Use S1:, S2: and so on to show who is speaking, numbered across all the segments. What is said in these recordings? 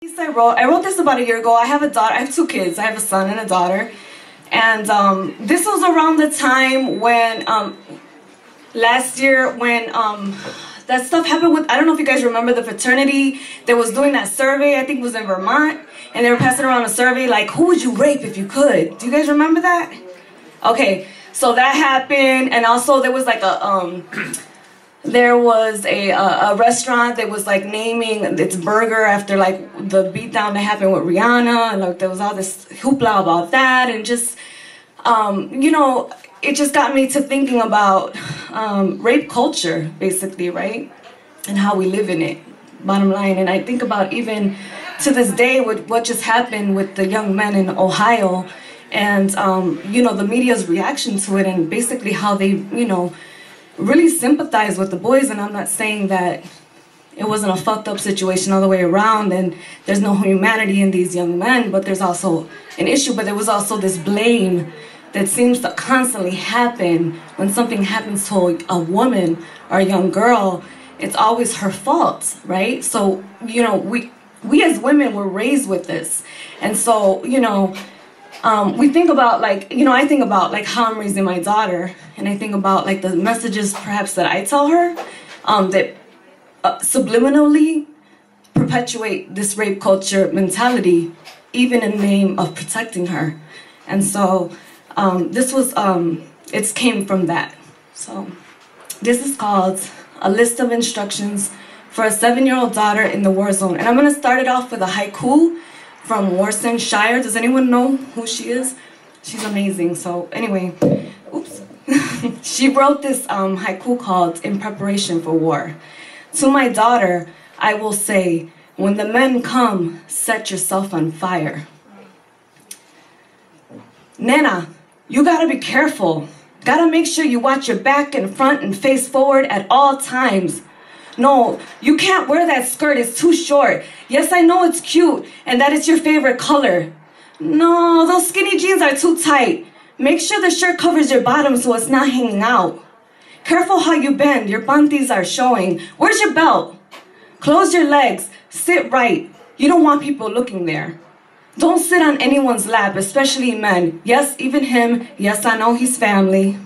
S1: I wrote this about a year ago. I have a daughter. I have two kids. I have a son and a daughter. And this was around the time when, last year, when that stuff happened with, I don't know if you guys remember the fraternity that was doing that survey. I think it was in Vermont. And they were passing around a survey like, who would you rape if you could? Do you guys remember that? Okay, so that happened. And also there was like a restaurant that was like naming its burger after like the beatdown that happened with Rihanna, and like there was all this hoopla about that, and just you know, it just got me to thinking about rape culture, basically, right, and how we live in it, bottom line. And I think about even to this day with what just happened with the young men in Ohio, and you know, the media's reaction to it, and basically how they, you know, really sympathize with the boys. And I'm not saying that it wasn't a fucked up situation all the way around and there's no humanity in these young men, but there's also an issue. But there was also this blame that seems to constantly happen when something happens to a woman or a young girl. It's always her fault, right? So, you know, we as women were raised with this. And so, you know, we think about, like, you know, I think about like how I'm raising my daughter, and I think about like the messages perhaps that I tell her that subliminally perpetuate this rape culture mentality, even in the name of protecting her. And so this was, it came from that. So this is called A List of Instructions for a 7-year-old daughter in the war zone. And I'm gonna start it off with a haiku from Worcestershire. Does anyone know who she is? She's amazing. So anyway, oops. She wrote this haiku called In Preparation for War. To my daughter, I will say, when the men come, set yourself on fire. Nana, you gotta be careful. Gotta make sure you watch your back and front and face forward at all times. No, you can't wear that skirt, it's too short. Yes, I know it's cute, and that it's your favorite color. No, those skinny jeans are too tight. Make sure the shirt covers your bottom so it's not hanging out. Careful how you bend, your panties are showing. Where's your belt? Close your legs, sit right. You don't want people looking there. Don't sit on anyone's lap, especially men. Yes, even him. Yes, I know he's family.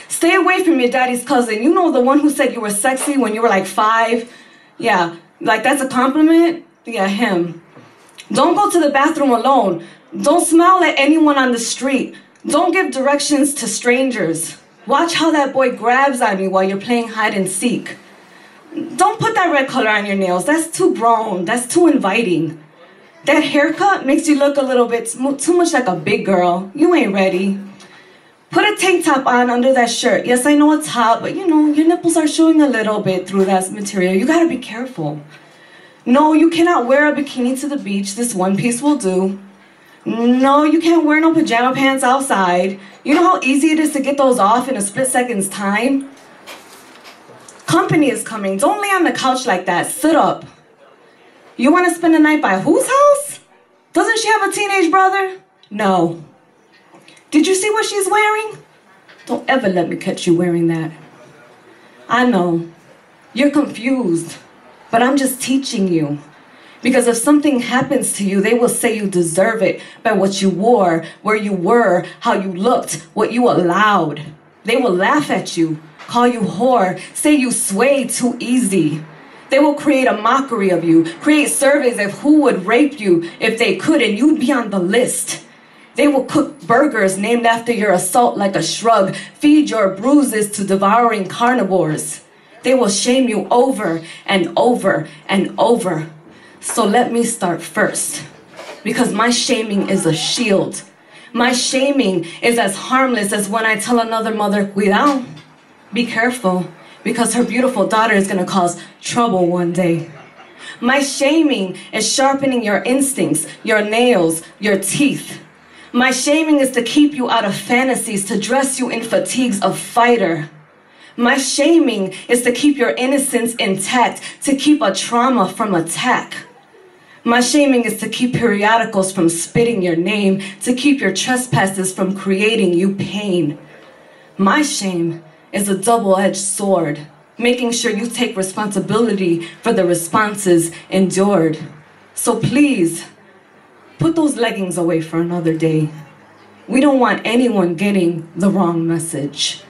S1: Stay away from your daddy's cousin. You know, the one who said you were sexy when you were like 5? Yeah, like that's a compliment? Yeah, him. Don't go to the bathroom alone. Don't smile at anyone on the street. Don't give directions to strangers. Watch how that boy grabs on you while you're playing hide and seek. Don't put that red color on your nails. That's too grown. That's too inviting. That haircut makes you look a little bit too much like a big girl. You ain't ready. Put a tank top on under that shirt. Yes, I know it's hot, but you know, your nipples are showing a little bit through that material. You gotta be careful. No, you cannot wear a bikini to the beach. This one piece will do. No, you can't wear no pajama pants outside. You know how easy it is to get those off in a split second's time? Company is coming. Don't lay on the couch like that. Sit up. You wanna spend the night by whose house? Doesn't she have a teenage brother? No. Did you see what she's wearing? Don't ever let me catch you wearing that. I know. You're confused. But I'm just teaching you. Because if something happens to you, they will say you deserve it by what you wore, where you were, how you looked, what you allowed. They will laugh at you, call you whore, say you sway too easy. They will create a mockery of you, create surveys of who would rape you if they could, and you'd be on the list. They will cook burgers named after your assault like a shrug, feed your bruises to devouring carnivores. They will shame you over and over and over. So let me start first, because my shaming is a shield. My shaming is as harmless as when I tell another mother, cuidado, be careful, because her beautiful daughter is gonna cause trouble one day. My shaming is sharpening your instincts, your nails, your teeth. My shaming is to keep you out of fantasies, to dress you in fatigues of fighter. My shaming is to keep your innocence intact, to keep a trauma from attack. My shaming is to keep periodicals from spitting your name, to keep your trespasses from creating you pain. My shame is a double-edged sword, making sure you take responsibility for the responses endured. So please, put those leggings away for another day. We don't want anyone getting the wrong message.